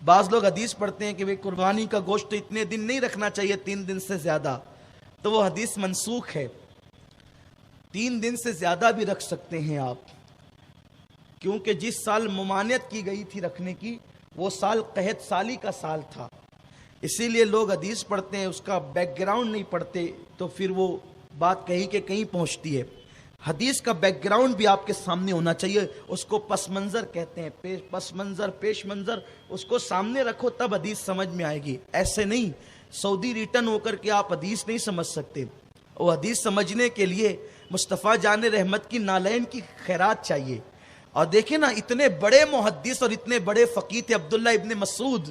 بعض لوگ حدیث پڑھتے ہیں کہ وہ قربانی کا گوشت تو اتنے دن نہیں رکھنا چاہیے، 3 دن سے زیادہ، تو وہ حدیث منسوخ ہے۔ 3 دن سے زیادہ بھی رکھ سکتے ہیں آپ، کیونکہ جس سال ممانعت کی گئی تھی رکھنے کی وہ سال قحط سالی کا سال تھا، اسی لیے لوگ حدیث پڑھتے ہیں، اس کا بیک گراؤنڈ نہیں پڑھتے، تو پھر وہ بات کہیں کہ کہیں پہنچتی ہے۔ حدیث کا بیک گراؤنڈ بھی آپ کے سامنے ہونا چاہیے، اس کو پس منظر کہتے ہیں، پس منظر، پیش منظر، اس کو سامنے رکھو تب حدیث سمجھ میں آئے گی۔ ایسے نہیں سعودی ریٹرن ہو کر کے آپ حدیث نہیں سمجھ سکتے۔ وہ حدیث سمجھنے کے لیے مصطفیٰ جان رحمت کی نالین کی خیرات چاہیے۔ اور دیکھیں نا، اتنے بڑے محدث اور اتنے بڑے فقیہ تھے عبداللہ ابن مسعود۔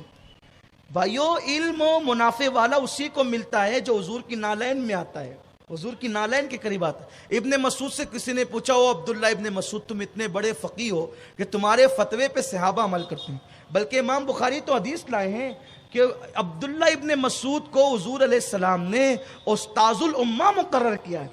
بھائیو، علم و منافع والا اسی کو ملتا ہے جو حضور کی نالین میں آتا ہے، حضور کی نالین کے قریب آتا ہے۔ ابن مسعود سے کسی نے پوچھا، او عبداللہ ابن مسعود، تم اتنے بڑے فقیہ ہو کہ تمہارے فتوے پہ صحابہ عمل کرتے ہیں، بلکہ امام بخاری تو حدیث لائے ہیں کہ عبداللہ ابن مسعود کو حضور علیہ السلام نے استاذ الامہ مقرر کیا ہے،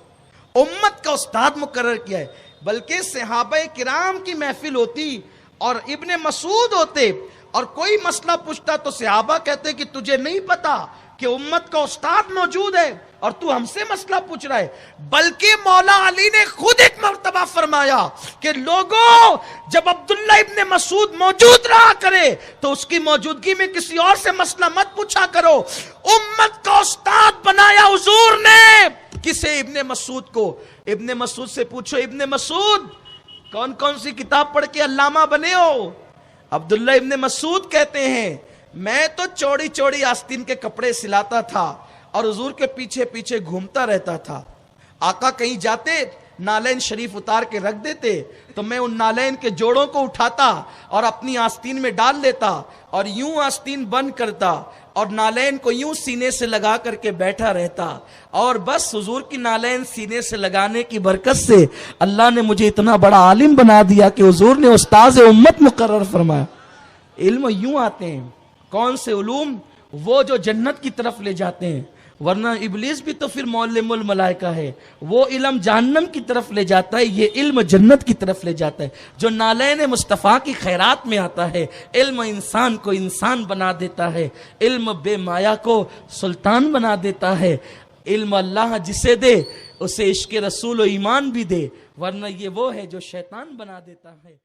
امت کا استاد مقرر کیا ہے۔ بلکہ صحابہ کرام کی محفل ہوتی اور ابن مسعود ہوتے اور کوئی مسئلہ پوچھتا تو صحابہ کہتے کہ تجھے نہیں پتا کہ امت کا استاد موجود ہے اور تو ہم سے مسئلہ پوچھ رہا ہے۔ بلکہ مولا علی نے خود ایک مرتبہ فرمایا کہ لوگوں، جب عبداللہ ابن مسعود موجود رہا کرے تو اس کی موجودگی میں کسی اور سے مسئلہ مت پوچھا کرو۔ امت کا استاد بنایا حضور نے کسے؟ ابن مسعود کو۔ ابن مسعود سے پوچھو، ابن مسعود کون کون سی کتاب پڑھ کے علامہ بنے ہو؟ عبداللہ ابن مسعود کہتے ہیں، میں تو چوڑی چوڑی آستین کے کپڑے سلاتا تھا اور حضور کے پیچھے پیچھے گھومتا رہتا تھا۔ آقا کہیں جاتے نالین شریف اتار کے رکھ دیتے تو میں ان نالین کے جوڑوں کو اٹھاتا اور اپنی آستین میں ڈال لیتا اور یوں آستین بند کرتا اور نالین کو یوں سینے سے لگا کر کے بیٹھا رہتا، اور بس حضور کی نالین سینے سے لگانے کی برکت سے اللہ نے مجھے اتنا بڑا عالم بنا دیا کہ حضور نے استاذ امت مقرر فرمایا۔ علم یوں آتے ہیں۔ کون سے علوم؟ وہ جو جنت کی طرف لے جاتے ہیں، ورنہ ابلیس بھی تو پھر معلم الملائکہ ہے، وہ علم جہنم کی طرف لے جاتا ہے، یہ علم جنت کی طرف لے جاتا ہے۔ جو نالین مصطفیٰ کی خیرات میں آتا ہے، علم انسان کو انسان بنا دیتا ہے، علم بے مایا کو سلطان بنا دیتا ہے۔ علم اللہ جسے دے اسے عشق رسول و ایمان بھی دے، ورنہ یہ وہ ہے جو شیطان بنا دیتا ہے۔